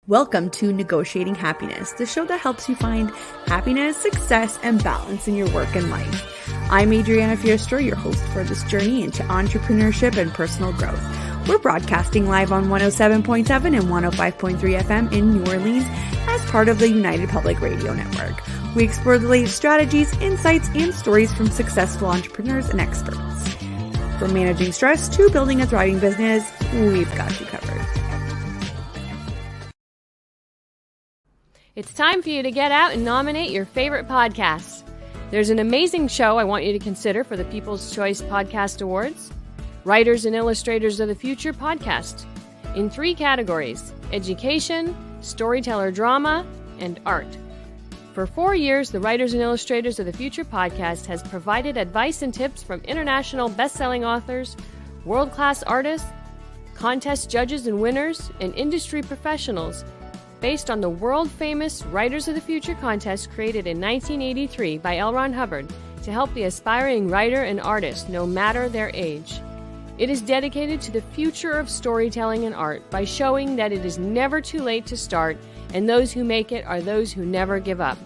Welcome to Negotiating Happiness, the show that helps you find happiness, success, and balance in your work and life. I'm Adriana Fiestro, your host for this journey into entrepreneurship and personal growth. We're broadcasting live on 107.7 and 105.3 FM in New Orleans as part of the United Public Radio Network. We explore the latest strategies, insights, and stories from successful entrepreneurs and experts. From managing stress to building a thriving business, we've got you covered. It's time for you to get out and nominate your favorite podcasts. There's an amazing show I want you to consider for the People's Choice Podcast Awards, Writers and Illustrators of the Future podcast, in 3 categories: education, storyteller drama, and art. For 4 years, the Writers and Illustrators of the Future podcast has provided advice and tips from international best-selling authors, world-class artists, contest judges and winners, and industry professionals based on the world-famous Writers of the Future contest created in 1983 by L. Ron Hubbard to help the aspiring writer and artist no matter their age. It is dedicated to the future of storytelling and art by showing that it is never too late to start, and those who make it are those who never give up.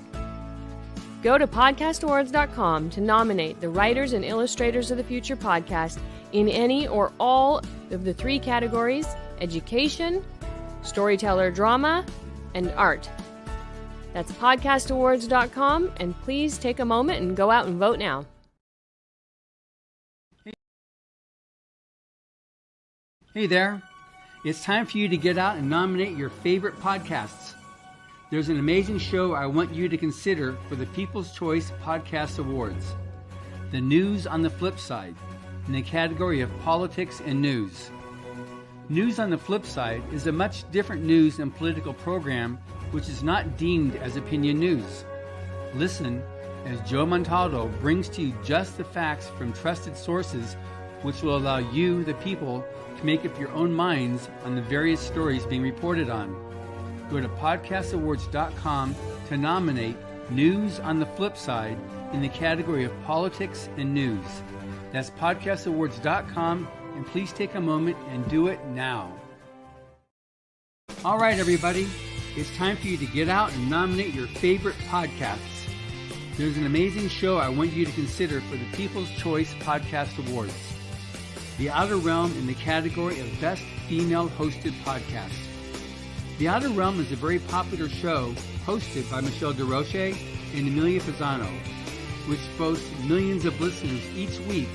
Go to podcastawards.com to nominate the Writers and Illustrators of the Future podcast in any or all of the 3 categories: education, storyteller drama, and art. That's podcastawards.com, and please take a moment and go out and vote now. Hey there. It's time for you to get out and nominate your favorite podcasts. There's an amazing show I want you to consider for the People's Choice Podcast Awards. The News on the Flip Side, in the category of politics and news. News on the Flip Side is a much different news and political program which is not deemed as opinion news. Listen as Joe Montaldo brings to you just the facts from trusted sources which will allow you, the people, to make up your own minds on the various stories being reported on. Go to podcastawards.com to nominate News on the Flip Side in the category of politics and news. That's podcastawards.com, and please take a moment and do it now. All right, everybody, it's time for you to get out and nominate your favorite podcasts. There's an amazing show I want you to consider for the People's Choice Podcast Awards. The Outer Realm in the category of Best Female Hosted Podcast. The Outer Realm is a very popular show hosted by Michelle DeRoche and Amelia Pisano, which boasts millions of listeners each week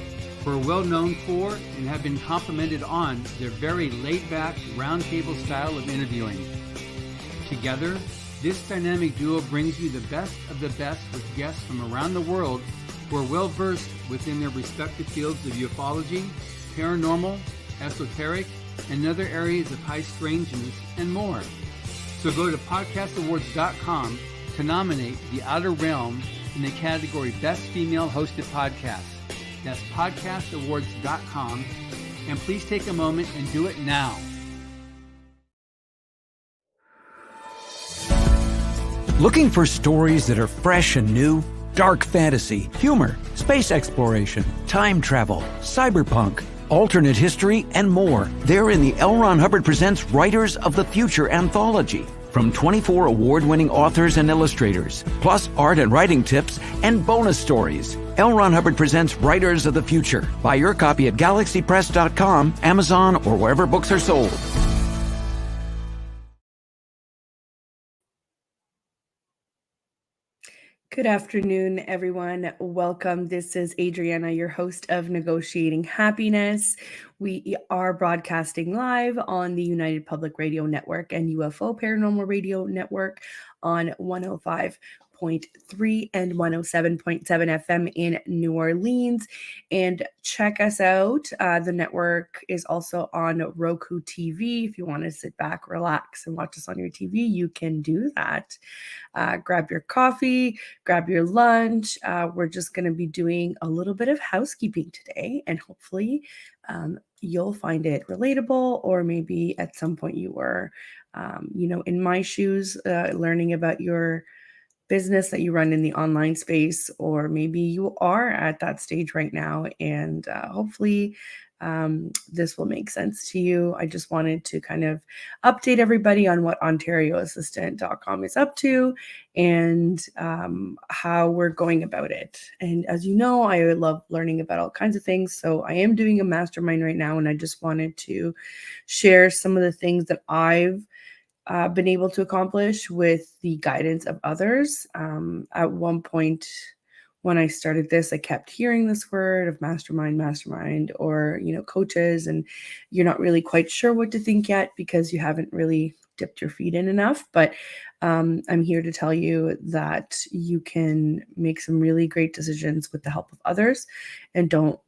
who are well known for and have been complimented on their very laid-back, roundtable style of interviewing. Together, this dynamic duo brings you the best of the best with guests from around the world who are well-versed within their respective fields of ufology, paranormal, esoteric, and other areas of high strangeness, and more. So go to podcastawards.com to nominate The Outer Realm in the category Best Female Hosted Podcast. That's podcastawards.com, and please take a moment and do it now. Looking for stories that are fresh and new? Dark fantasy, humor, space exploration, time travel, cyberpunk, alternate history, and more. They're in the L. Ron Hubbard Presents Writers of the Future anthology. From 24 award-winning authors and illustrators, plus art and writing tips and bonus stories. L. Ron Hubbard Presents Writers of the Future. Buy your copy at galaxypress.com, Amazon, or wherever books are sold. Good afternoon, everyone. Welcome. This is Adriana, your host of Negotiating Happiness. We are broadcasting live on the United Public Radio Network and UFO Paranormal Radio Network on 105.3 and 107.7 FM in New Orleans. And check us out. The network is also on Roku TV. If you want to sit back, relax, and watch us on your TV, you can do that. Grab your coffee, grab your lunch. We're just going to be doing a little bit of housekeeping today, and hopefully you'll find it relatable, or maybe at some point you were, in my shoes, learning about your business that you run in the online space, or maybe you are at that stage right now, and hopefully this will make sense to you. I just wanted to kind of update everybody on what OntarioAssistant.com is up to and how we're going about it. And as you know, I love learning about all kinds of things. So I am doing a mastermind right now, and I just wanted to share some of the things that I've been able to accomplish with the guidance of others. At one point, when I started this, I kept hearing this word of mastermind, or, coaches, and you're not really quite sure what to think yet because you haven't really dipped your feet in enough. But I'm here to tell you that you can make some really great decisions with the help of others, and don't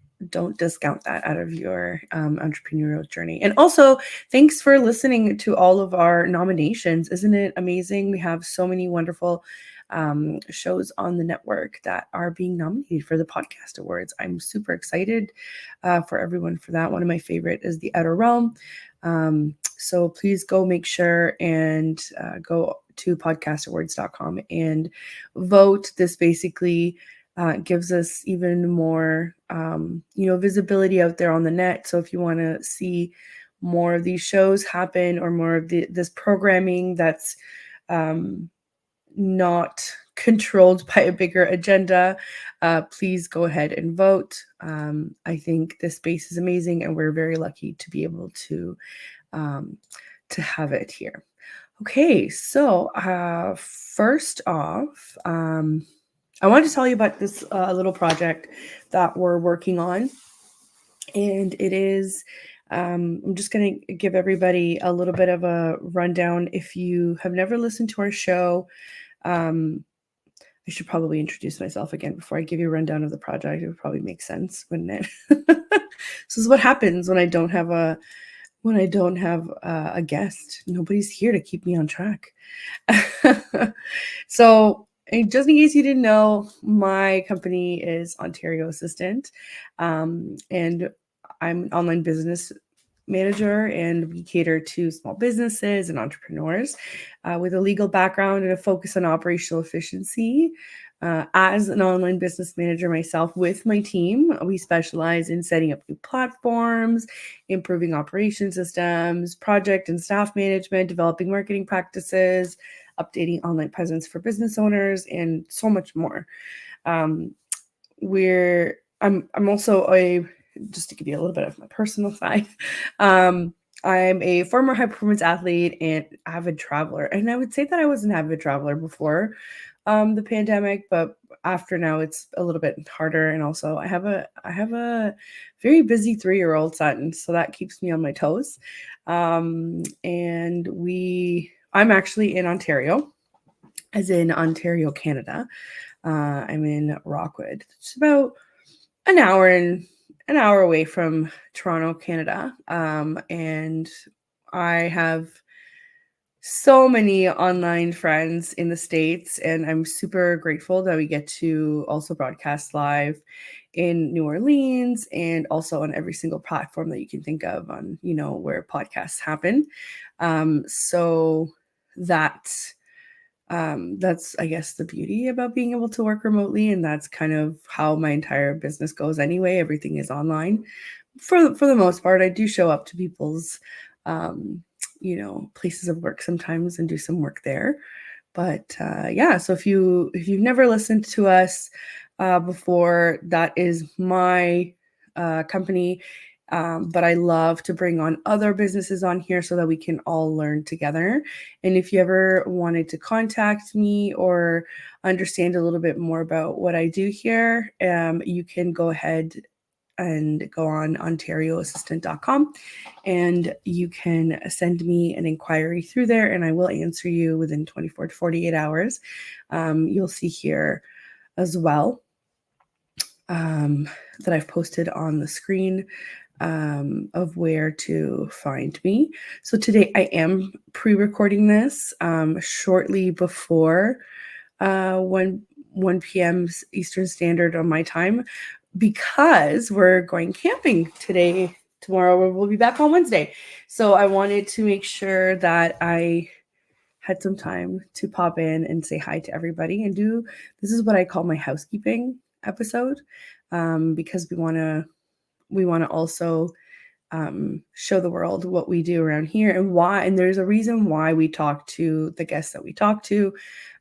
discount that out of your entrepreneurial journey. And also, thanks for listening to all of our nominations. Isn't it amazing? We have so many wonderful shows on the network that are being nominated for the podcast awards. I'm super excited for everyone for that. One of my favorite is The Outer Realm. So please go make sure and go to podcastawards.com and vote. This basically gives us even more, visibility out there on the net. So if you want to see more of these shows happen, or more of this programming that's not controlled by a bigger agenda, please go ahead and vote. I think this space is amazing, and we're very lucky to be able to have it here. Okay, so first off, I wanted to tell you about this little project that we're working on, and it is, I'm just going to give everybody a little bit of a rundown. If you have never listened to our show, I should probably introduce myself again before I give you a rundown of the project. It would probably make sense, wouldn't it? This is what happens when I don't have a guest. Nobody's here to keep me on track. So, just in case you didn't know, my company is Ontario Assistant, and I'm an online business manager, and we cater to small businesses and entrepreneurs with a legal background and a focus on operational efficiency. As an online business manager myself with my team, we specialize in setting up new platforms, improving operation systems, project and staff management, developing marketing practices, updating online presence for business owners, and so much more. I'm also just to give you a little bit of my personal side, I'm a former high performance athlete and avid traveler. And I would say that I was an avid traveler before the pandemic, but after now it's a little bit harder. And also I have a very busy 3-year-old son, so that keeps me on my toes. I'm actually in Ontario, as in Ontario, Canada. I'm in Rockwood. It's about an hour away from Toronto, Canada. And I have so many online friends in the States, and I'm super grateful that we get to also broadcast live in New Orleans, and also on every single platform that you can think of on, where podcasts happen. So that's, I guess, the beauty about being able to work remotely. And that's kind of how my entire business goes anyway. Everything is online for the most part. I do show up to people's, places of work sometimes and do some work there. But so if you've never listened to us before, that is my company. But I love to bring on other businesses on here so that we can all learn together. And if you ever wanted to contact me or understand a little bit more about what I do here, you can go ahead and go on OntarioAssistant.com, and you can send me an inquiry through there, and I will answer you within 24 to 48 hours. You'll see here as well that I've posted on the screen of where to find me. So today I am pre-recording this shortly before 1 p.m. Eastern Standard on my time, because we're going camping tomorrow we'll be back on Wednesday. So I wanted to make sure that I had some time to pop in and say hi to everybody and this is what I call my housekeeping episode, because we want to we want to also show the world what we do around here and why. And there's a reason why we talk to the guests that we talk to.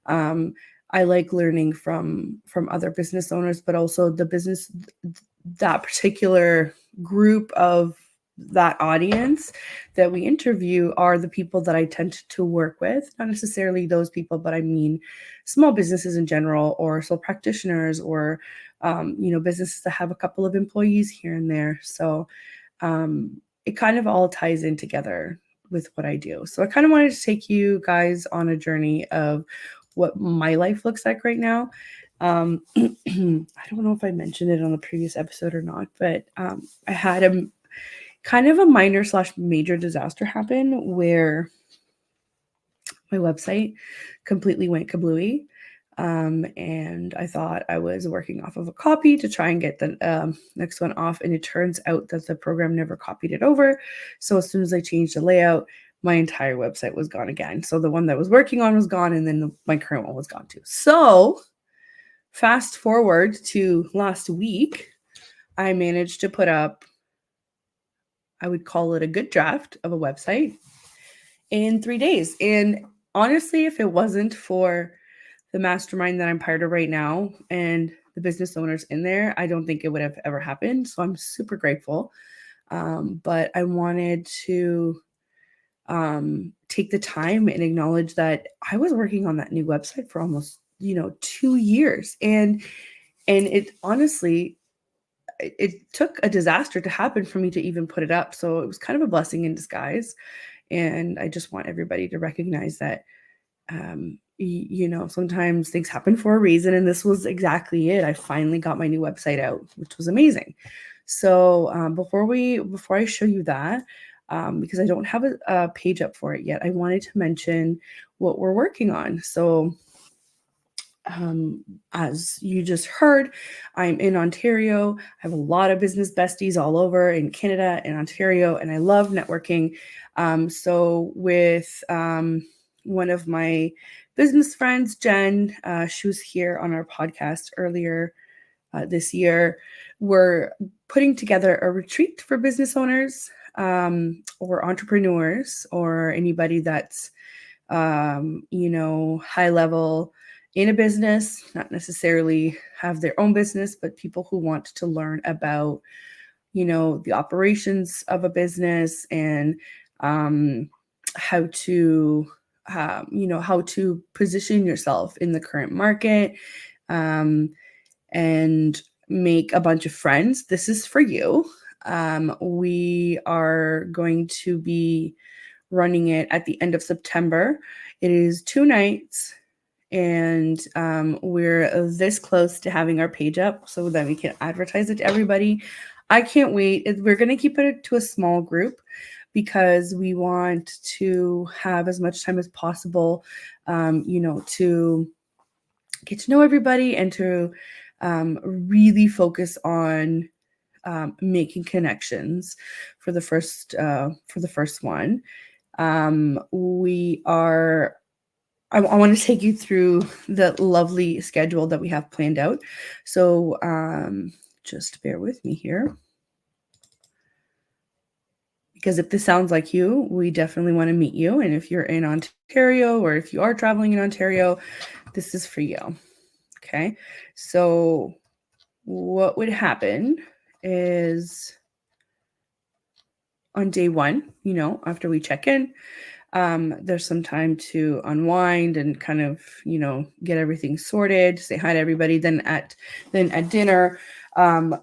I like learning from other business owners, but also that particular group of that audience that we interview are the people that I tend to work with. Not necessarily those people, but I mean small businesses in general, or sole practitioners, or businesses that have a couple of employees here and there. So it kind of all ties in together with what I do. So I kind of wanted to take you guys on a journey of what my life looks like right now. I don't know if I mentioned it on the previous episode or not, but I had a kind of a minor / major disaster happen where my website completely went kablooey. And I thought I was working off of a copy to try and get the next one off. And it turns out that the program never copied it over. So as soon as I changed the layout, my entire website was gone again. So the one that I was working on was gone, and then my current one was gone too. So fast forward to last week, I managed to put up, I would call it a good draft of a website in 3 days. And honestly, if it wasn't for the mastermind that I'm part of right now and the business owners in there, I don't think it would have ever happened. So I'm super grateful. But I wanted to take the time and acknowledge that I was working on that new website for almost 2 years. And it honestly, it took a disaster to happen for me to even put it up. So it was kind of a blessing in disguise. And I just want everybody to recognize that, sometimes things happen for a reason. And this was exactly it. I finally got my new website out, which was amazing. So before I show you that, because I don't have a page up for it yet, I wanted to mention what we're working on. So as you just heard, I'm in Ontario. I have a lot of business besties all over in Canada and Ontario, and I love networking. So with one of my business friends, Jen, she was here on our podcast earlier this year. We're putting together a retreat for business owners or entrepreneurs or anybody that's, high level in a business, not necessarily have their own business, but people who want to learn about, the operations of a business and how to position yourself in the current market and make a bunch of friends. This is for you. We are going to be running it at the end of September. It is 2 nights. And we're this close to having our page up so that we can advertise it to everybody. I can't wait. We're going to keep it to a small group because we want to have as much time as possible, to get to know everybody and to really focus on making connections for the first one. I want to take you through the lovely schedule that we have planned out. So just bear with me here. Because if this sounds like you, we definitely want to meet you. And if you're in Ontario or if you are traveling in Ontario, this is for you. Okay. So what would happen is on day 1, after we check in, there's some time to unwind and kind of, get everything sorted, say hi to everybody. Then at dinner,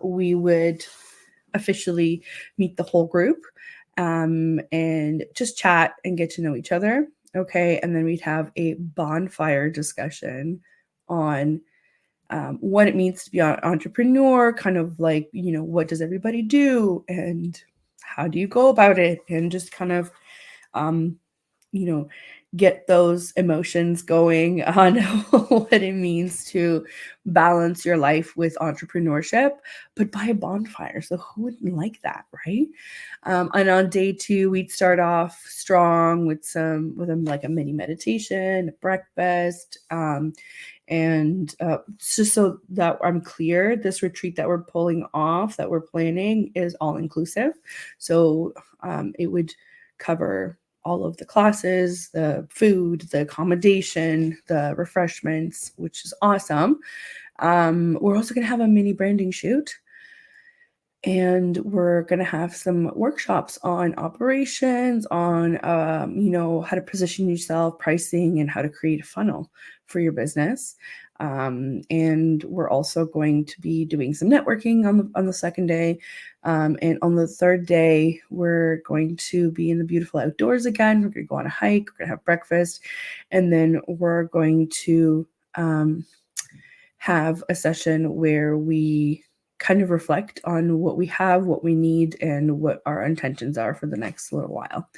we would officially meet the whole group and just chat and get to know each other. Okay. And then we'd have a bonfire discussion on what it means to be an entrepreneur, kind of like, what does everybody do and how do you go about it? And just kind of, get those emotions going on what it means to balance your life with entrepreneurship, but by a bonfire. So who wouldn't like that, right? And on day 2, we'd start off strong with like a mini meditation, a breakfast, And just so that I'm clear, this retreat that we're pulling off, that we're planning, is all inclusive. So it would cover all of the classes, the food, the accommodation, the refreshments, which is awesome. We're also going to have a mini branding shoot. And we're going to have some workshops on operations, on, how to position yourself, pricing, and how to create a funnel for your business. And we're also going to be doing some networking on the second day. And on the third day, we're going to be in the beautiful outdoors again. We're going to go on a hike. We're going to have breakfast. And then we're going to have a session where we kind of reflect on what we have, what we need, and what our intentions are for the next little while.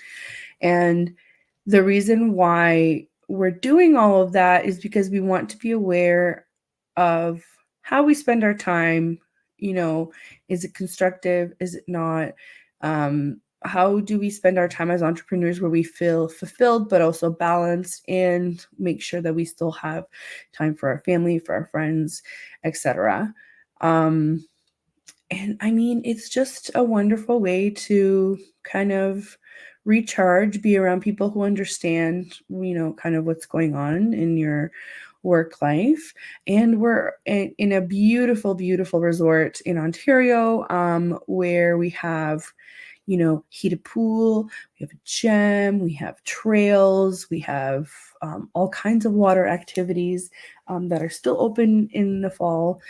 And the reason why we're doing all of that is because we want to be aware of how we spend our time. Is it constructive? Is it not? How do we spend our time as entrepreneurs where we feel fulfilled, but also balanced, and make sure that we still have time for our family, for our friends, etc. And I mean, it's just a wonderful way to kind of recharge, be around people who understand, kind of what's going on in your work life. And we're in a beautiful, beautiful resort in Ontario, where we have, heated pool, we have a gym, we have trails, we have all kinds of water activities that are still open in the fall.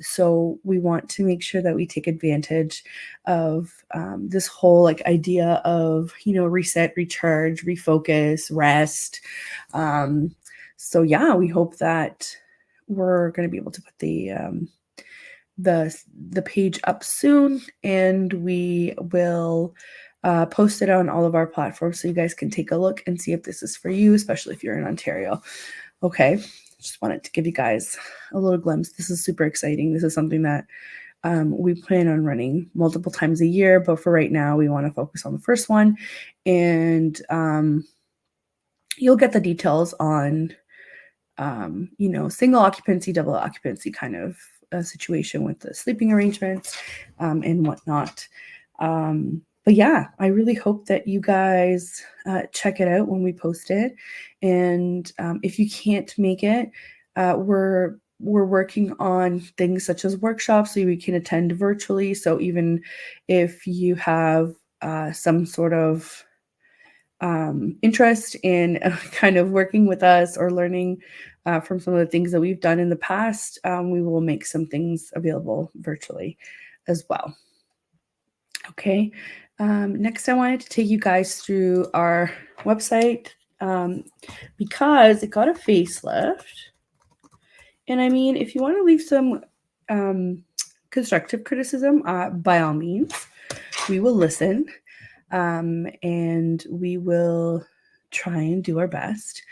So we want to make sure that we take advantage of this whole idea of, reset, recharge, refocus, rest. So yeah, we hope that we're going to be able to put the page up soon, and we will post it on all of our platforms so you guys can take a look and see if this is for you, especially if you're in Ontario. Okay, just wanted to give you guys a little glimpse. This is super exciting. This is something that we plan on running multiple times a year, but for right now, we want to focus on the first one. And you'll get the details on, single occupancy, double occupancy kind of a situation with the sleeping arrangements and whatnot. But yeah, I really hope that you guys check it out when we post it. And if you can't make it, we're working on things such as workshops so we can attend virtually. So even if you have some sort of interest in kind of working with us or learning from some of the things that we've done in the past, we will make some things available virtually as well. Okay. Next, I wanted to take you guys through our website because it got a facelift. And I mean, if you want to leave some constructive criticism, by all means, we will listen. And we will try and do our best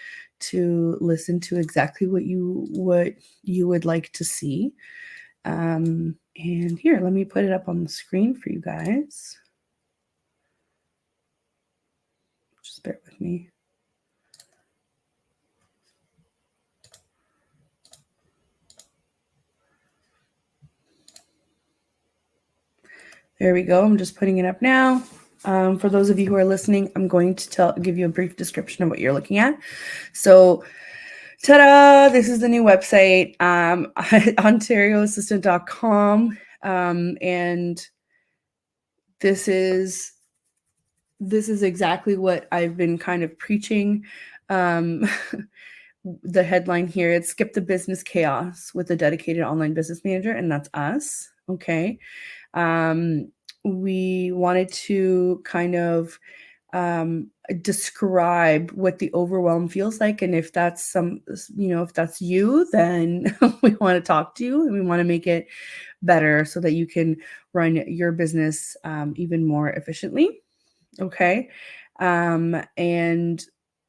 to listen to exactly what you would like to see. And here, let me put it up on the screen for you guys. Just bear with me. There we go. I'm just putting it up now. For those of you who are listening, I'm going to give you a brief description of what you're looking at. So, ta-da! This is the new website, ontarioassistant.com, and this is exactly what I've been kind of preaching. The headline here, it's Skip the Business Chaos with a dedicated online business manager, and that's us. Okay. We wanted to kind of describe what the overwhelm feels like. And if that's if that's you, then we want to talk to you and we want to make it better so that you can run your business even more efficiently. Okay. And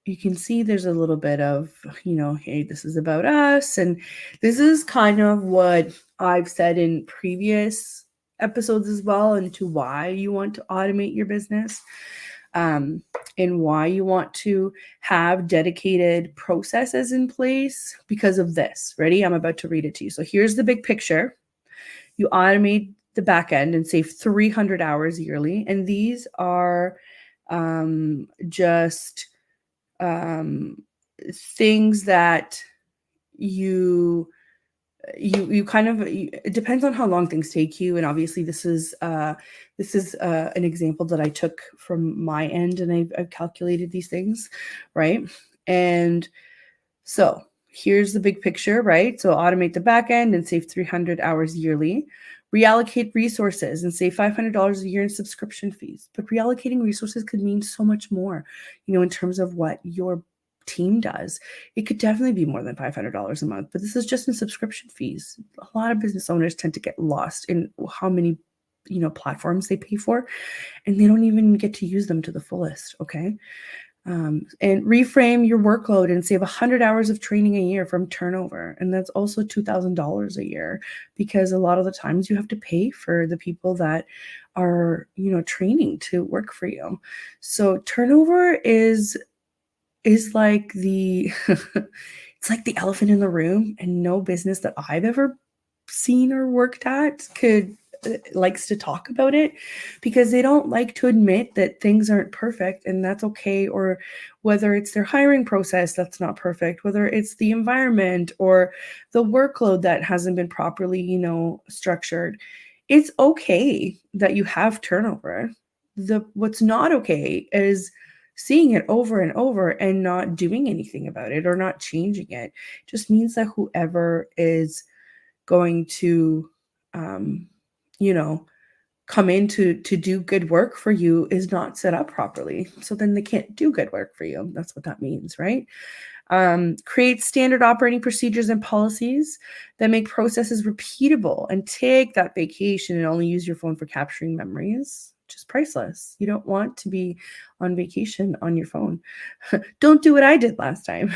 you can see there's a little bit of, hey, this is about us. And this is kind of what I've said in previous episodes as well, into why you want to automate your business. and why you want to have dedicated processes in place because of this. Ready? I'm about to read it to you. So here's the big picture. You automate the back end and save 300 hours yearly. And these are just things that you kind of, it depends on how long things take you. And obviously this is an example that I took from my end, and I've calculated these things, right? And so here's the big picture, right? So automate the back end and save 300 hours yearly. Reallocate resources and save $500 a year in subscription fees. But reallocating resources could mean so much more, in terms of what your team does. It could definitely be more than $500 a month, but this is just in subscription fees. A lot of business owners tend to get lost in how many platforms they pay for, and they don't even get to use them to the fullest. Okay. And reframe your workload and save 100 hours of training a year from turnover. And that's also $2,000 a year, because a lot of the times you have to pay for the people that are, training to work for you. So turnover is like the it's like the elephant in the room, and no business that I've ever seen or worked at likes to talk about it, because they don't like to admit that things aren't perfect, and that's okay. Or whether it's their hiring process that's not perfect, whether it's the environment or the workload that hasn't been properly, structured. It's okay that you have turnover. What's not okay is seeing it over and over and not doing anything about it or not changing it. It just means that whoever is going to come in to do good work for you is not set up properly. So then they can't do good work for you. That's what that means, right? Create standard operating procedures and policies that make processes repeatable, and take that vacation and only use your phone for capturing memories. Just priceless. You don't want to be on vacation on your phone. Don't do what I did last time.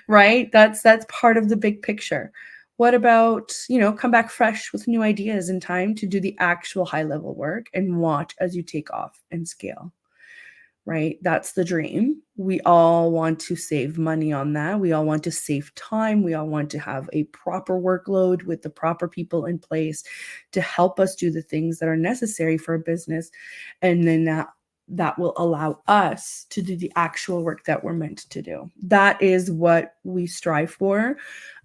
Right? That's part of the big picture. What about, come back fresh with new ideas in time to do the actual high level work and watch as you take off and scale, right? That's the dream. We all want to save money on that. We all want to save time. We all want to have a proper workload with the proper people in place to help us do the things that are necessary for a business. And then that will allow us to do the actual work that we're meant to do. That is what we strive for.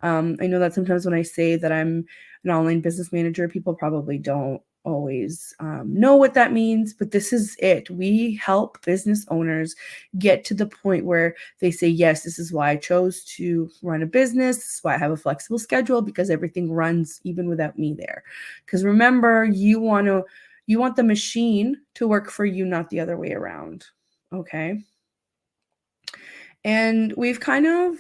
I know that sometimes when I say that I'm an online business manager, people probably don't always know what that means, but this is it. We help business owners get to the point where they say, yes, this is why I chose to run a business. This is why I have a flexible schedule, because everything runs even without me there. Because remember, you want the machine to work for you, not the other way around. Okay. And we've kind of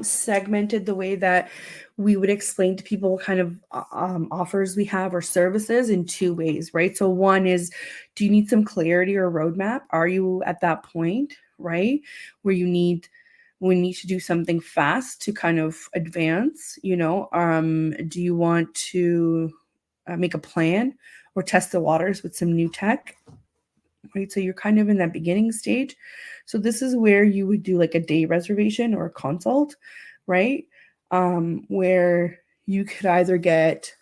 segmented the way that we would explain to people what kind of offers we have or services in two ways, right? So one is, do you need some clarity or roadmap? Are you at that point, right, where we need to do something fast to kind of advance? Do you want to make a plan or test the waters with some new tech? Right. So you're kind of in that beginning stage. So this is where you would do like a day reservation or a consult, right? Where you could either get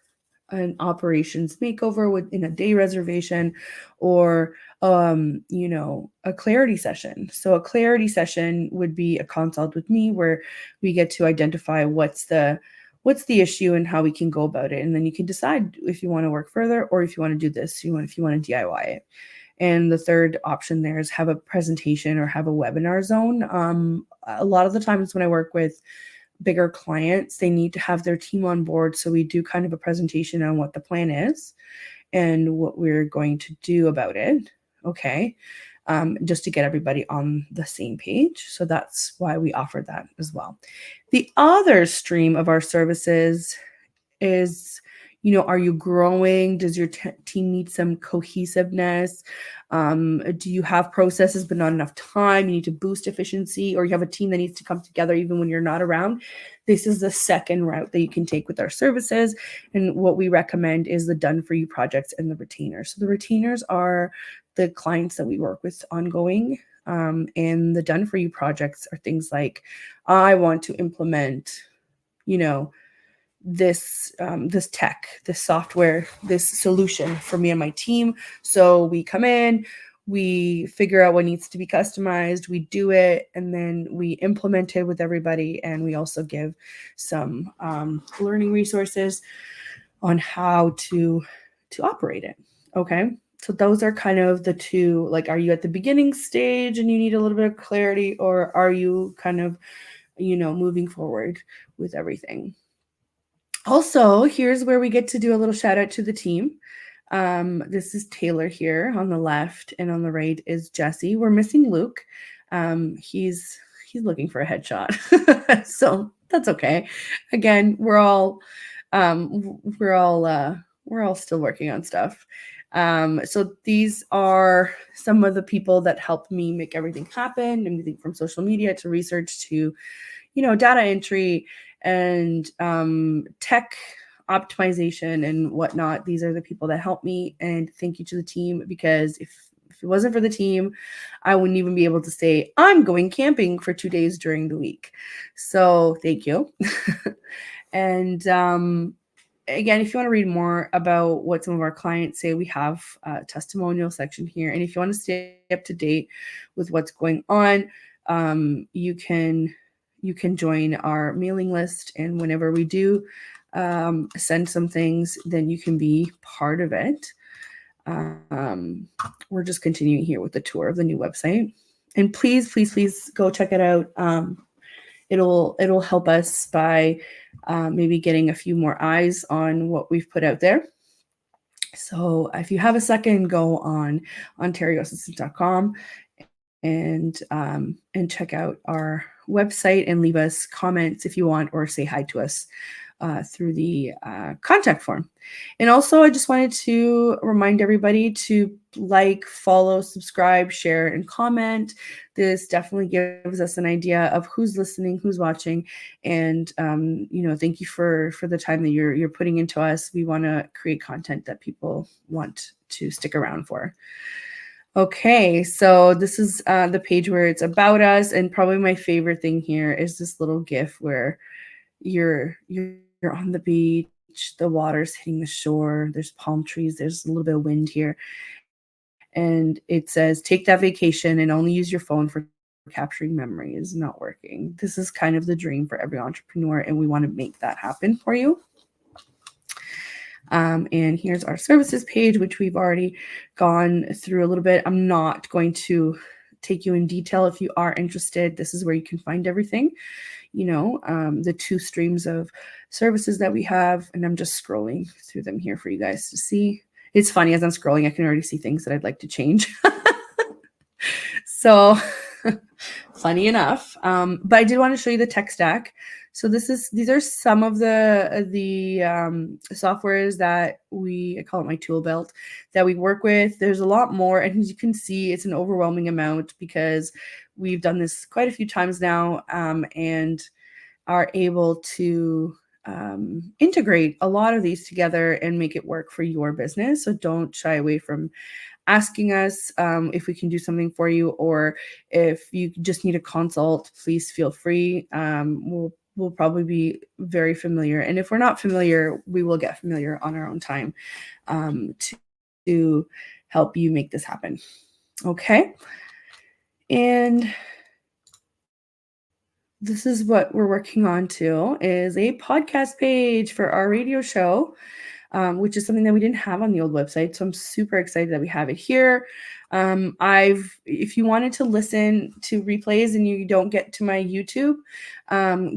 an operations makeover within a day reservation, or, a clarity session. So a clarity session would be a consult with me where we get to identify what's the issue and how we can go about it. And then you can decide if you want to work further or if you want to do this, if you want to DIY it. And the third option there is have a presentation or have a webinar zone. A lot of the times when I work with bigger clients, they need to have their team on board. So we do kind of a presentation on what the plan is and what we're going to do about it. Okay. Just to get everybody on the same page. So that's why we offer that as well. The other stream of our services is, Are you growing? Does your team need some cohesiveness? Do you have processes but not enough time? You need to boost efficiency, or you have a team that needs to come together even when you're not around? This is the second route that you can take with our services. And what we recommend is the done for you projects and the retainers. So the retainers are the clients that we work with ongoing. And the done for you projects are things like, I want to implement, this tech, this software, this solution for me and my team. So we come in, we figure out what needs to be customized, we do it, and then we implement it with everybody. And we also give some learning resources on how to operate it. Okay. So those are kind of the two, like, are you at the beginning stage and you need a little bit of clarity, or are you kind of, moving forward with everything? Also, here's where we get to do a little shout out to the team. This is Taylor here on the left, and on the right is Jesse. We're missing Luke. He's looking for a headshot, so that's okay. Again, we're all still working on stuff. So these are some of the people that help me make everything happen. Everything from social media to research to, data entry and tech optimization and whatnot. These are the people that help me, and thank you to the team, because if it wasn't for the team, I wouldn't even be able to say I'm going camping for 2 days during the week. So thank you. And again, if you want to read more about what some of our clients say, we have a testimonial section here. And if you want to stay up to date with what's going on, you can join our mailing list. And whenever we do send some things, then you can be part of it. We're just continuing here with the tour of the new website. And please go check it out. It'll help us by maybe getting a few more eyes on what we've put out there. So if you have a second, go on OntarioAssistant.com and check out our website and leave us comments if you want, or say hi to us through the contact form. And also, I just wanted to remind everybody to like, follow, subscribe, share, and comment. This definitely gives us an idea of who's listening, who's watching, and thank you for the time that you're putting into us. We want to create content that people want to stick around for. Okay, so this is the page where it's about us, and probably my favorite thing here is this little GIF where you're on the beach, the water's hitting the shore, there's palm trees, there's a little bit of wind here, and it says, take that vacation and only use your phone for capturing memories. Not working. This is kind of the dream for every entrepreneur, and we want to make that happen for you. And here's our services page, which we've already gone through a little bit. I'm not going to take you in detail. If you are interested, this is where you can find everything, the 2 streams of services that we have. And I'm just scrolling through them here for you guys to see. It's funny, as I'm scrolling, I can already see things that I'd like to change. So funny enough. But I did want to show you the tech stack. So these are some of the softwares that I call it my tool belt, that we work with. There's a lot more, and as you can see, it's an overwhelming amount because we've done this quite a few times now, and are able to integrate a lot of these together and make it work for your business. So don't shy away from asking us if we can do something for you, or if you just need a consult, please feel free. We'll probably be very familiar. And if we're not familiar, we will get familiar on our own time to help you make this happen. Okay. And this is what we're working on too, is a podcast page for our radio show, which is something that we didn't have on the old website. So I'm super excited that we have it here. If you wanted to listen to replays and you don't get to my YouTube,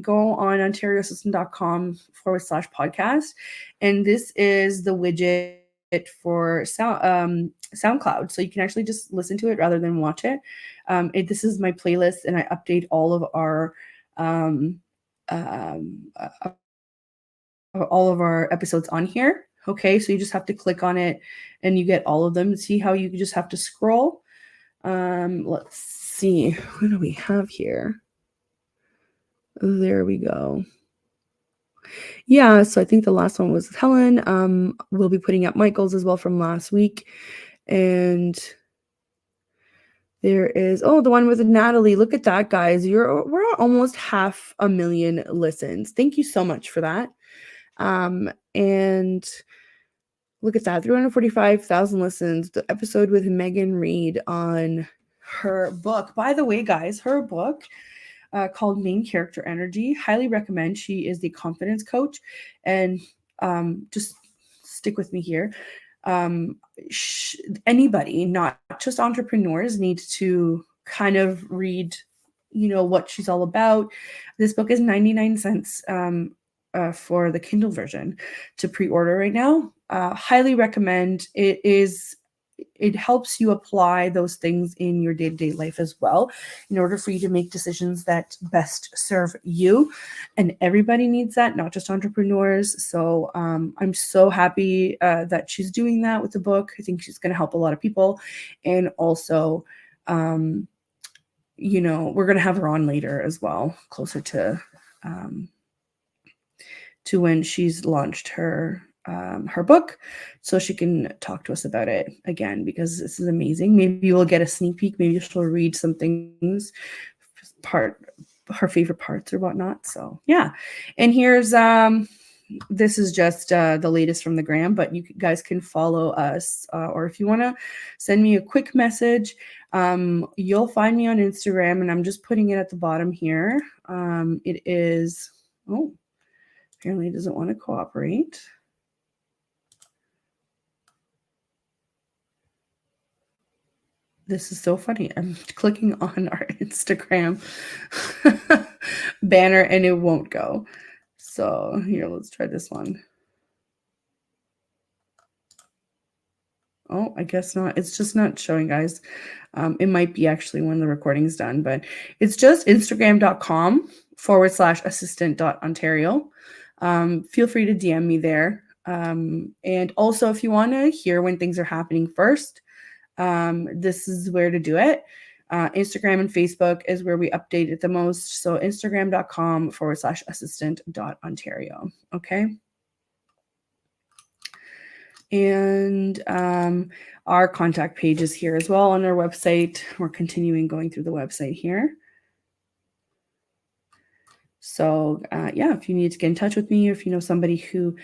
go on OntarioAssistant.com/podcast. And this is the widget for SoundCloud. So you can actually just listen to it rather than watch it. This is my playlist, and I update all of our episodes on here. Okay, so you just have to click on it and you get all of them. See how you just have to scroll? Let's see. What do we have here? There we go. Yeah, so I think the last one was Helen. We'll be putting up Michael's as well from last week. And there is, oh, the one with Natalie. Look at that, guys. We're at almost 500,000 listens. Thank you so much for that. And look at that, 345,000 listens. The episode with Megan Reed on her book. By the way, guys, her book called Main Character Energy. Highly recommend. She is the confidence coach. And just stick with me here. Anybody, not just entrepreneurs, need to kind of read, what she's all about. This book is 99 cents for the Kindle version to pre-order right now. Highly recommend. It helps you apply those things in your day-to-day life as well, in order for you to make decisions that best serve you. And everybody needs that, not just entrepreneurs. So I'm so happy that she's doing that with the book. I think she's going to help a lot of people. And also, we're going to have her on later as well, closer to when she's launched her book, so she can talk to us about it again, because this is amazing. Maybe we'll get a sneak peek. Maybe she'll read some things, her favorite parts or whatnot. So yeah. And here's this is just the latest from the gram, but you guys can follow us, or if you want to send me a quick message, you'll find me on Instagram, and I'm just putting it at the bottom here. It is, apparently it doesn't want to cooperate. This is so funny. I'm clicking on our Instagram banner and it won't go. So here, let's try this one. Oh, I guess not. It's just not showing, guys. It might be actually when the recording's done, but it's just instagram.com/assistant.ontario. Feel free to DM me there. And also, if you want to hear when things are happening first, this is where to do it. Instagram and Facebook is where we update it the most. So instagram.com/assistant.ontario. Okay. And our contact page is here as well on our website. We're continuing going through the website here. So yeah, if you need to get in touch with me, or if you know somebody who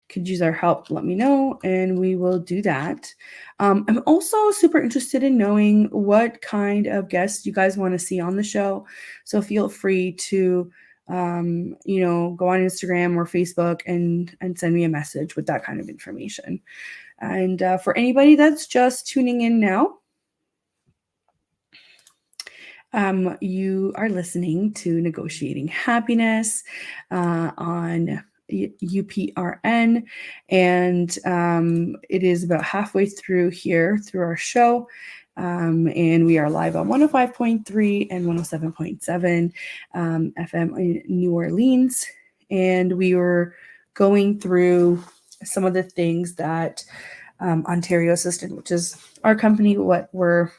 could use our help, let me know and we will do that. I'm also super interested in knowing what kind of guests you guys want to see on the show. So feel free to, go on Instagram or Facebook and send me a message with that kind of information. And for anybody that's just tuning in now, you are listening to Negotiating Happiness on UPRN, and it is about halfway through our show, and we are live on 105.3 and 107.7 FM in New Orleans, and we were going through some of the things that Ontario Assistant, which is our company, what we're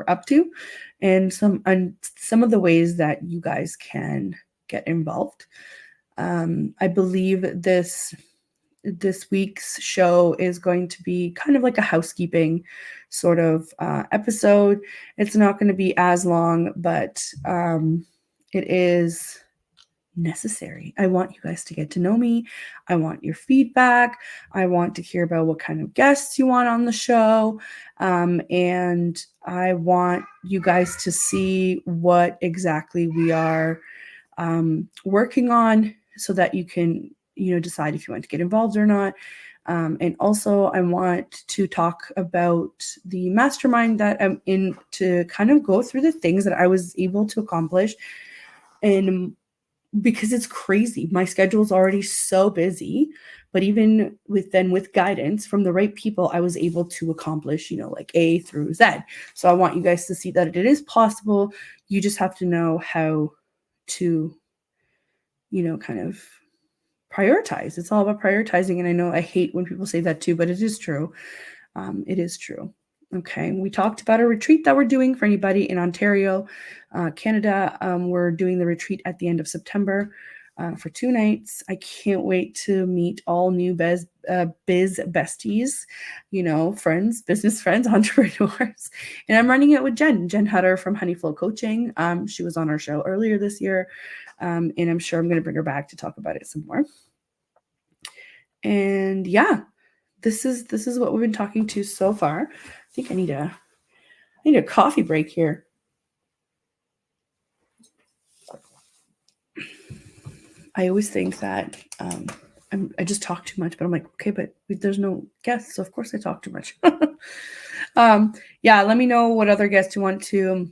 up to, and some of the ways that you guys can get involved. I believe this week's show is going to be kind of like a housekeeping sort of episode. It's not going to be as long, but it is necessary. I want you guys to get to know me. I want your feedback. I want to hear about what kind of guests you want on the show. And I want you guys to see what exactly we are working on, so that you can, decide if you want to get involved or not. And also I want to talk about the mastermind that I'm in, to kind of go through the things that I was able to accomplish. And because it's crazy, my schedule is already so busy, but even with guidance from the right people, I was able to accomplish, like A through Z. So I want you guys to see that it is possible. You just have to know how to, kind of prioritize. It's all about prioritizing. And I know I hate when people say that too, but it is true. It is true. Okay. We talked about a retreat that we're doing for anybody in Ontario, Canada. We're doing the retreat at the end of September for 2 nights. I can't wait to meet all new biz besties, friends, business friends, entrepreneurs. And I'm running it with Jen Hutter from Honeyflow Coaching. She was on our show earlier this year. And I'm sure I'm going to bring her back to talk about it some more. And yeah, this is what we've been talking to so far. I think I need a coffee break here. I always think that I just talk too much, but I'm like, okay, but there's no guests, so of course I talk too much. Yeah, let me know what other guests you want to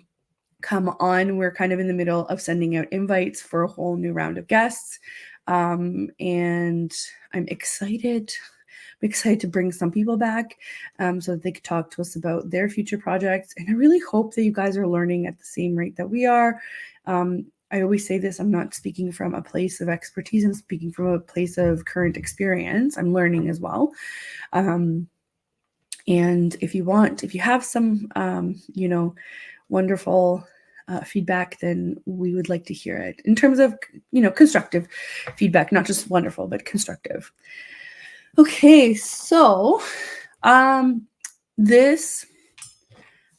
come on. We're kind of in the middle of sending out invites for a whole new round of guests, and I'm excited. I'm excited to bring some people back so that they could talk to us about their future projects. And I really hope that you guys are learning at the same rate that we are. I always say this, I'm not speaking from a place of expertise. I'm speaking from a place of current experience. I'm learning as well. And if you have some, wonderful feedback, then we would like to hear it in terms of, constructive feedback, not just wonderful, but constructive. Okay. So,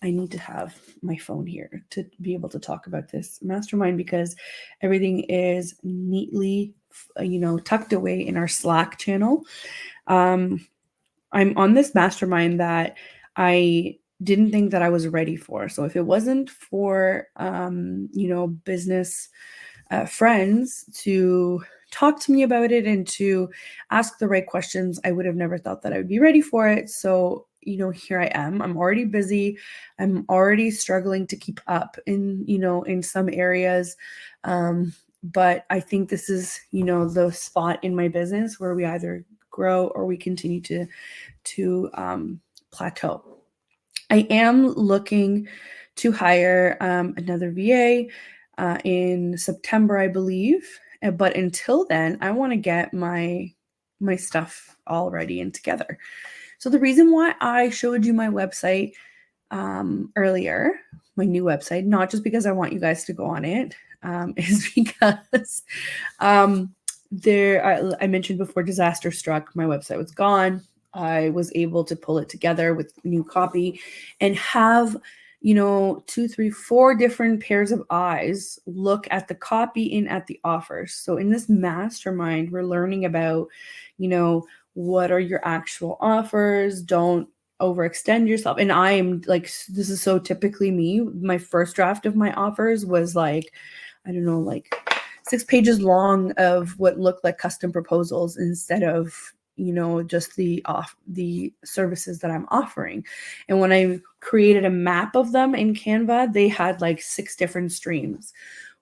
I need to have my phone here to be able to talk about this mastermind because everything is neatly, tucked away in our Slack channel. I'm on this mastermind that I didn't think that I was ready for. So if it wasn't for, business friends to talk to me about it and to ask the right questions, I would have never thought that I would be ready for it. So here I am. I'm already busy. I'm already struggling to keep up in some areas. But I think this is, the spot in my business where we either grow or we continue to plateau. I am looking to hire another VA in September, I believe. But until then, I want to get my stuff all ready and together. So the reason why I showed you my website earlier, my new website, not just because I want you guys to go on it, is because I mentioned before disaster struck, my website was gone. I was able to pull it together with new copy and have 2, 3, 4 different pairs of eyes look at the copy and at the offers. So in this mastermind, we're learning about, what are your actual offers? Don't overextend yourself. And I am like, this is so typically me. My first draft of my offers was like, 6 pages long of what looked like custom proposals instead of, just the services that I'm offering. And when I created a map of them in Canva, they had like 6 different streams.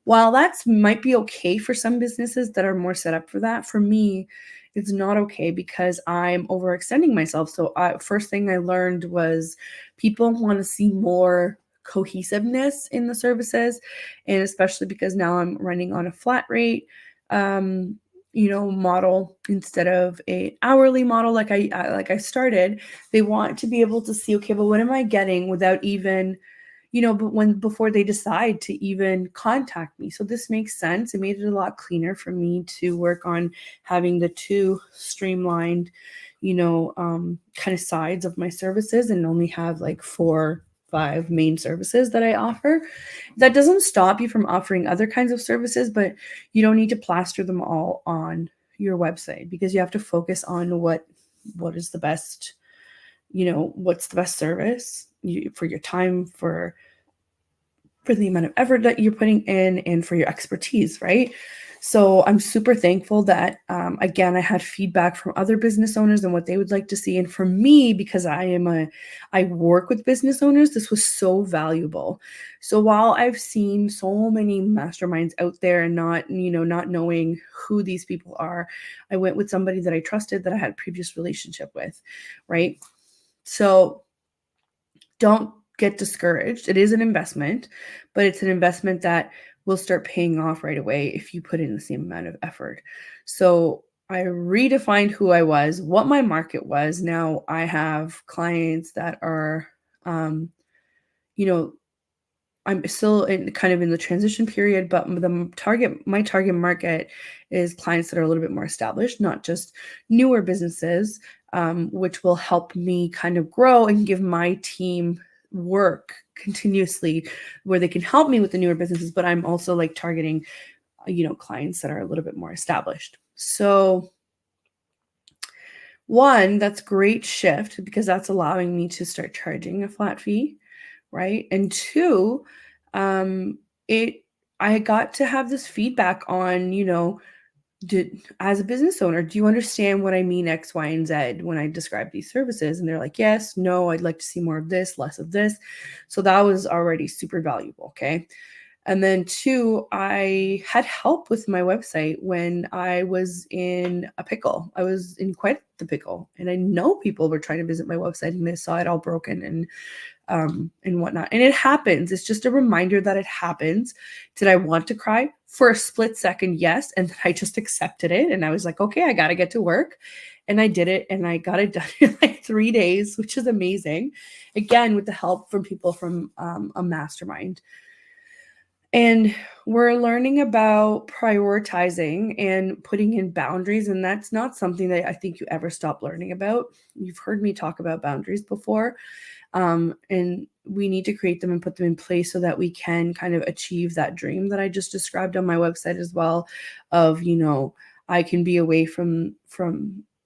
While that might be okay for some businesses that are more set up for that, for me, it's not okay because I'm overextending myself. So first thing I learned was people want to see more cohesiveness in the services. And especially because now I'm running on a flat rate, model instead of an hourly model. Like I started, they want to be able to see, okay, but what am I getting without even, before they decide to even contact me. So this makes sense. It made it a lot cleaner for me to work on having the 2 streamlined, kind of sides of my services and only have like 4, 5 main services that I offer. That doesn't stop you from offering other kinds of services, but you don't need to plaster them all on your website because you have to focus on what is the best, what's the best service for your time, for the amount of effort that you're putting in and for your expertise, right? So I'm super thankful that, again, I had feedback from other business owners and what they would like to see. And for me, because I work with business owners, this was so valuable. So while I've seen so many masterminds out there and not knowing who these people are, I went with somebody that I trusted, that I had a previous relationship with, right? So don't get discouraged. It is an investment, but it's an investment that will start paying off right away if you put in the same amount of effort. So redefined who I was, what my market was. Now I have clients that are, you know, I'm still kind of in the transition period, but my target market is clients that are a little bit more established, not just newer businesses, which will help me kind of grow and give my team work continuously where they can help me with the newer businesses. But I'm also like targeting, clients that are a little bit more established. So one, that's great shift because that's allowing me to start charging a flat fee, right? And two, um, it I got to have this feedback on, as a business owner, do you understand what I mean X, Y, and Z when I describe these services? And they're like, yes, no, I'd like to see more of this, less of this. So that was already super valuable. Okay. And then two, I had help with my website when I was in a pickle. I was in quite the pickle. And I know people were trying to visit my website and they saw it all broken and whatnot. And it happens. It's just a reminder that it happens. Did I want to cry? For a split second, yes. And then I just accepted it. And I was like, okay, I got to get to work. And I did it. And I got it done in like 3 days, which is amazing. Again, with the help from people from a mastermind. And we're learning about prioritizing and putting in boundaries. And that's not something that I think you ever stop learning about. You've heard me talk about boundaries before. And we need to create them and put them in place so that we can kind of achieve that dream that I just described on my website as well of, I can be away from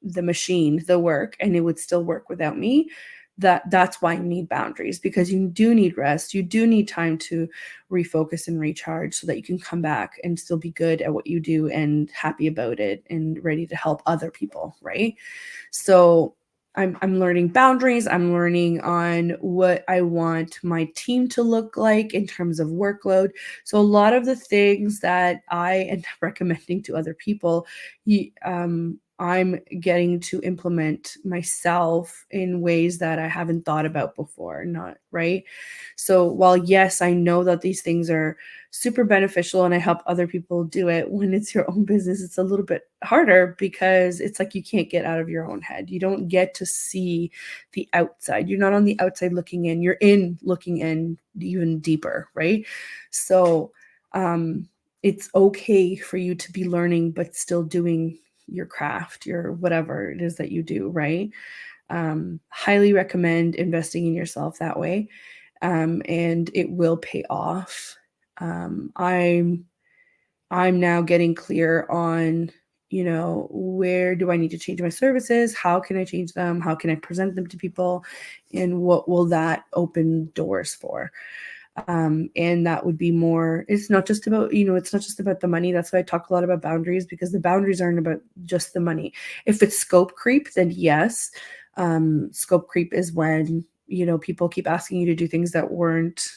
the machine, the work, and it would still work without me. That's why you need boundaries, because you do need rest. You do need time to refocus and recharge so that you can come back and still be good at what you do and happy about it and ready to help other people, right? So I'm learning boundaries. I'm learning on what I want my team to look like in terms of workload. So a lot of the things that I end up recommending to other people, I'm getting to implement myself in ways that I haven't thought about before, not right. So while yes, I know that these things are super beneficial and I help other people do it, when it's your own business, it's a little bit harder because it's like you can't get out of your own head. You don't get to see the outside. You're not on the outside looking in, you're in looking in even deeper, right? So it's okay for you to be learning, but still doing your craft, your whatever it is that you do, right? Highly recommend investing in yourself that way. And it will pay off. I'm now getting clear on, where do I need to change my services? How can I change them? How can I present them to people? And what will that open doors for? And that would be more, it's not just about, it's not just about the money. That's why I talk a lot about boundaries, because the boundaries aren't about just the money. If it's scope creep, then yes. Scope creep is when, people keep asking you to do things that weren't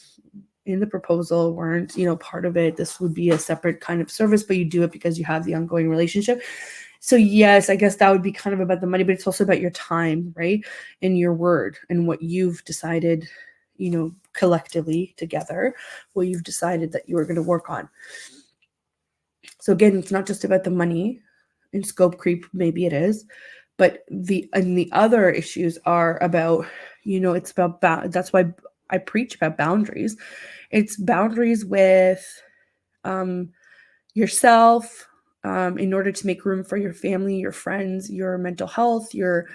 in the proposal, weren't, part of it. This would be a separate kind of service, but you do it because you have the ongoing relationship. So yes, I guess that would be kind of about the money, but it's also about your time, right? And your word and what you've decided, collectively together, what you've decided that you are going to work on. So again, it's not just about the money. In scope creep, maybe it is, but the other issues are about, it's about, that's why I preach about boundaries. It's boundaries with yourself, in order to make room for your family, your friends, your mental health, your,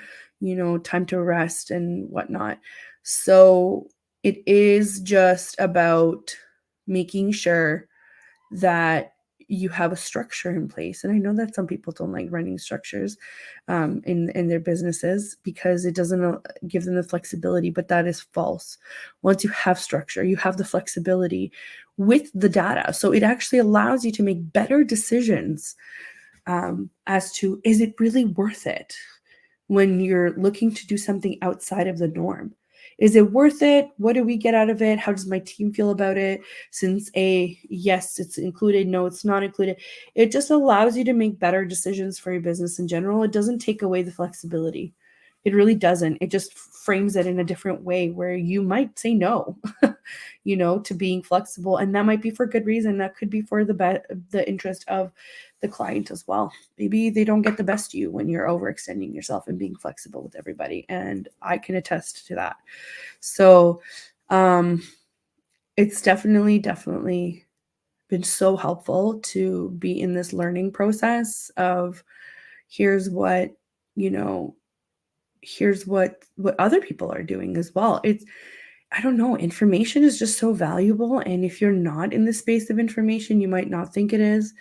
time to rest and whatnot. So it is just about making sure that you have a structure in place. And I know that some people don't like running structures in their businesses because it doesn't give them the flexibility, but that is false. Once you have structure, you have the flexibility with the data. So it actually allows you to make better decisions as to, is it really worth it when you're looking to do something outside of the norm? Is it worth it? What do we get out of it? How does my team feel about it? Since yes, it's included. No, it's not included. It just allows you to make better decisions for your business in general. It doesn't take away the flexibility. It really doesn't. It just frames it in a different way where you might say no. to being flexible. And that might be for good reason. That could be for the interest of the client as well. Maybe they don't get the best of you when you're overextending yourself and being flexible with everybody. And I can attest to that. So it's definitely been so helpful to be in this learning process of here's what other people are doing as well. I don't know, information is just so valuable. And if you're not in the space of information, you might not think it is.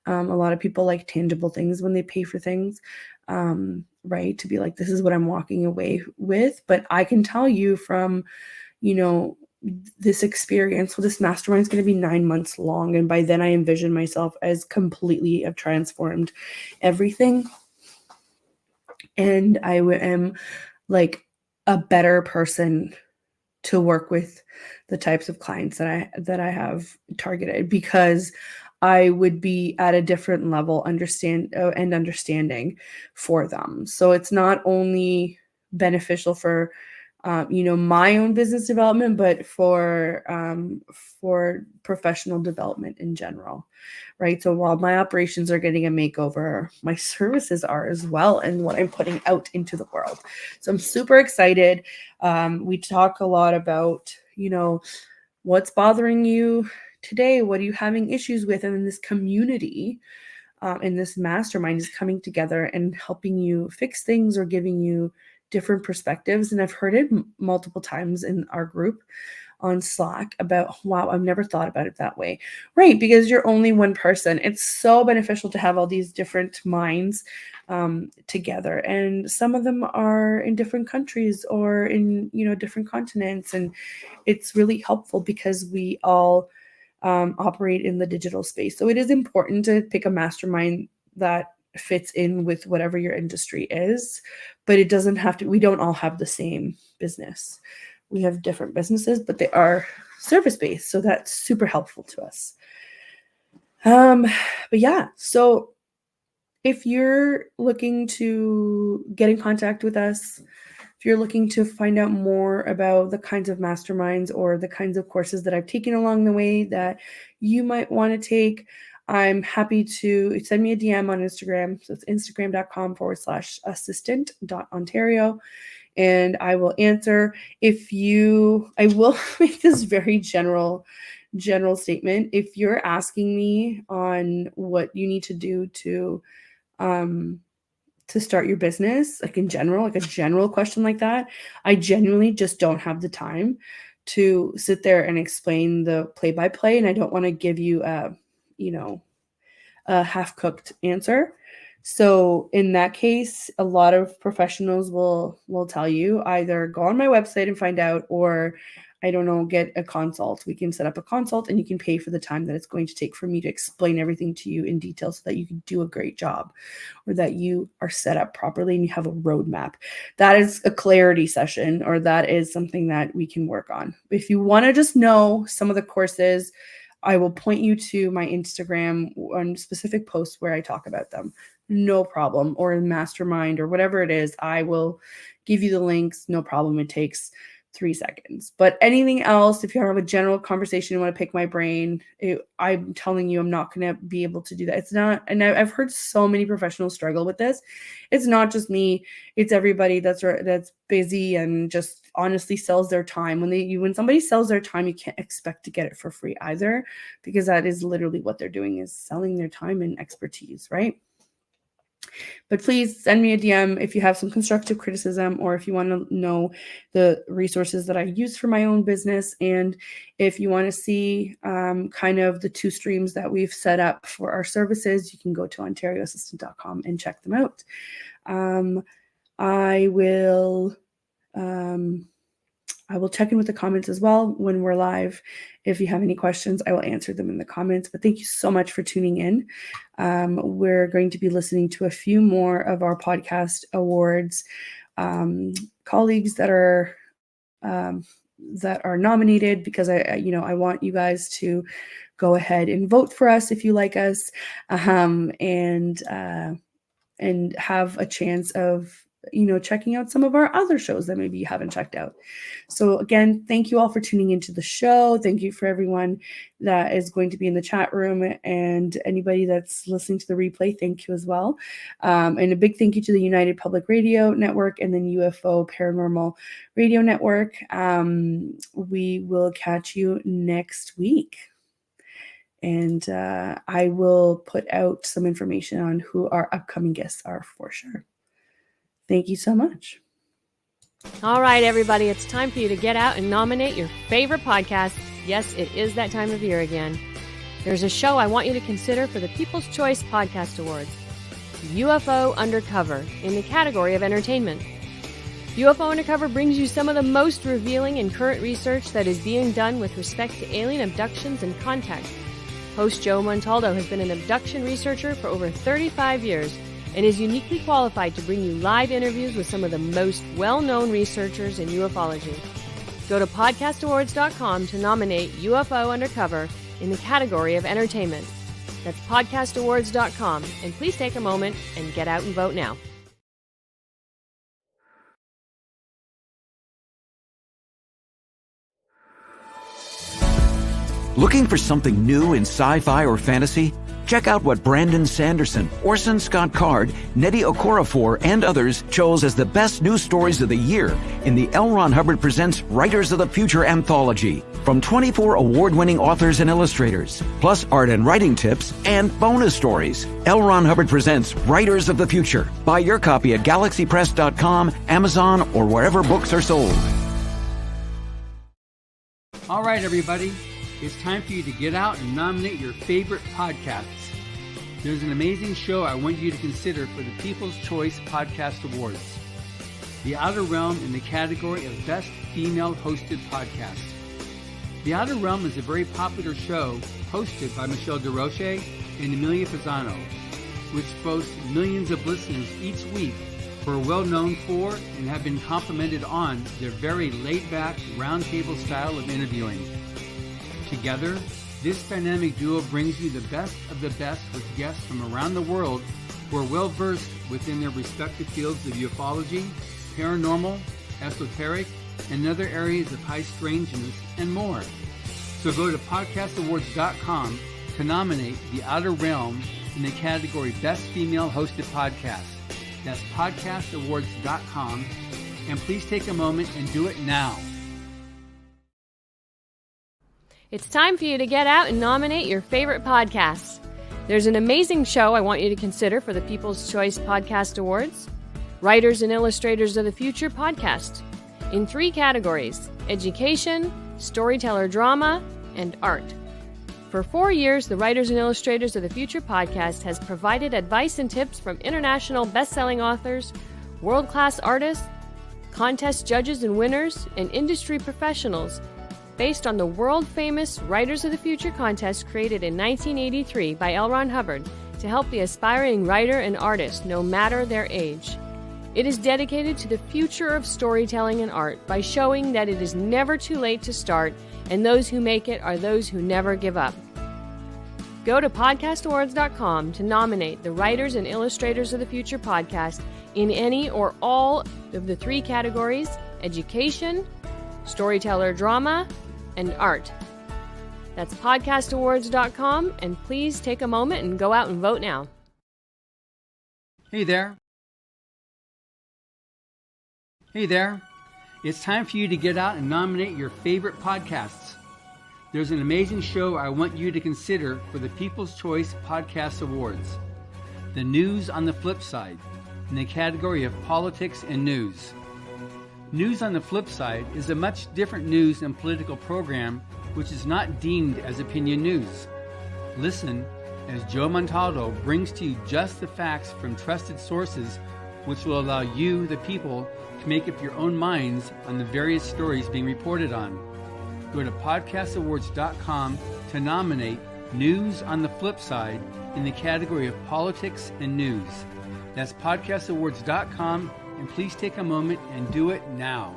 A lot of people like tangible things when they pay for things, right? To be like, this is what I'm walking away with. But I can tell you from, this experience, well, this mastermind is going to be 9 months long. And by then I envision myself as completely have transformed everything. And I am like a better person to work with the types of clients that I have targeted, because I would be at a different level understanding for them. So it's not only beneficial for my own business development, but for professional development in general, right? So while my operations are getting a makeover, my services are as well, and what I'm putting out into the world. So I'm super excited. We talk a lot about, what's bothering you today? What are you having issues with? And in this community, in this mastermind is coming together and helping you fix things or giving you different perspectives. And I've heard it multiple times in our group on Slack about, wow, I've never thought about it that way. Right, because you're only one person. It's so beneficial to have all these different minds together. And some of them are in different countries or in, different continents. And it's really helpful because we all operate in the digital space. So it is important to pick a mastermind that fits in with whatever your industry is, but it doesn't have to, we don't all have the same business. We have different businesses, but they are service-based. So that's super helpful to us. But yeah, so if you're looking to get in contact with us, if you're looking to find out more about the kinds of masterminds or the kinds of courses that I've taken along the way that you might want to take, I'm happy to send me a DM on Instagram. So it's instagram.com/assistant.ontario. And I will answer. I will make this very general statement. If you're asking me on what you need to do to start your business, like in general, like a general question like that, I genuinely just don't have the time to sit there and explain the play-by-play. And I don't want to give you a half-cooked answer. So in that case, a lot of professionals will tell you either go on my website and find out, or get a consult. We can set up a consult and you can pay for the time that it's going to take for me to explain everything to you in detail so that you can do a great job, or that you are set up properly and you have a roadmap. That is a clarity session, or that is something that we can work on. If you want to just know some of the courses, I will point you to my Instagram on specific posts where I talk about them. No problem. Or in Mastermind or whatever it is, I will give you the links. No problem. It takes 3 seconds. But anything else, if you have a general conversation, you want to pick my brain, I'm telling you, I'm not going to be able to do that. It's not, and I've heard so many professionals struggle with this. It's not just me. It's everybody that's busy and just honestly sells their time. When somebody sells their time, you can't expect to get it for free either, because that is literally what they're doing, is selling their time and expertise, right? But please send me a DM if you have some constructive criticism, or if you want to know the resources that I use for my own business. And if you want to see kind of the 2 streams that we've set up for our services, you can go to ontarioassistant.com and check them out. I will check in with the comments as well when we're live. If you have any questions, I will answer them in the comments. But thank you so much for tuning in. We're going to be listening to a few more of our podcast awards colleagues that are nominated, because I want you guys to go ahead and vote for us if you like us, and have a chance of checking out some of our other shows that maybe you haven't checked out. So again, thank you all for tuning into the show. Thank you for everyone that is going to be in the chat room, and anybody that's listening to the replay, thank you as well. And a big thank you to the United Public Radio Network and then UFO Paranormal Radio Network. We will catch you next week. And I will put out some information on who our upcoming guests are for sure. Thank you so much. All right, everybody, it's time for you to get out and nominate your favorite podcast. Yes, it is that time of year again. There's a show I want you to consider for the People's Choice Podcast Awards, UFO Undercover, in the category of entertainment. UFO Undercover brings you some of the most revealing and current research that is being done with respect to alien abductions and contact. Host Joe Montaldo has been an abduction researcher for over 35 years and is uniquely qualified to bring you live interviews with some of the most well-known researchers in ufology. Go to podcastawards.com to nominate UFO Undercover in the category of entertainment. That's podcastawards.com, and please take a moment and get out and vote now. Looking for something new in sci-fi or fantasy? Check out what Brandon Sanderson, Orson Scott Card, Nnedi Okorafor, and others chose as the best news stories of the year in the L. Ron Hubbard Presents Writers of the Future anthology from 24 award-winning authors and illustrators, plus art and writing tips and bonus stories. L. Ron Hubbard Presents Writers of the Future. Buy your copy at galaxypress.com, Amazon, or wherever books are sold. All right, everybody. It's time for you to get out and nominate your favorite podcasts. There's an amazing show I want you to consider for the People's Choice Podcast Awards. The Outer Realm in the category of Best Female Hosted Podcast. The Outer Realm is a very popular show hosted by Michelle DeRoche and Amelia Pisano, which boasts millions of listeners each week who are well known for and have been complimented on their very laid-back, roundtable style of interviewing. Together, this dynamic duo brings you the best of the best with guests from around the world who are well versed within their respective fields of ufology, paranormal, esoteric, and other areas of high strangeness and more. So go to podcastawards.com to nominate The Outer Realm in the category Best Female Hosted Podcast. That's podcastawards.com, and please take a moment and do it now. It's time for you to get out and nominate your favorite podcasts. There's an amazing show I want you to consider for the People's Choice Podcast Awards, Writers and Illustrators of the Future podcast, in 3 categories: education, storyteller drama, and art. For 4 years, the Writers and Illustrators of the Future podcast has provided advice and tips from international best-selling authors, world-class artists, contest judges and winners, and industry professionals based on the world-famous Writers of the Future contest created in 1983 by L. Ron Hubbard to help the aspiring writer and artist no matter their age. It is dedicated to the future of storytelling and art by showing that it is never too late to start, and those who make it are those who never give up. Go to podcastawards.com to nominate the Writers and Illustrators of the Future podcast in any or all of the 3 categories: education, storyteller drama, and art. That's podcastawards.com, and please take a moment and go out and vote now. Hey there. Hey there. It's time for you to get out and nominate your favorite podcasts. There's an amazing show I want you to consider for the People's Choice Podcast Awards. The News on the Flip Side, in the category of politics and news. News on the Flip Side is a much different news and political program which is not deemed as opinion news. Listen as Joe Montaldo brings to you just the facts from trusted sources which will allow you, the people, to make up your own minds on the various stories being reported on. Go to podcastawards.com to nominate News on the Flip Side in the category of politics and news. That's podcastawards.com, and please take a moment and do it now.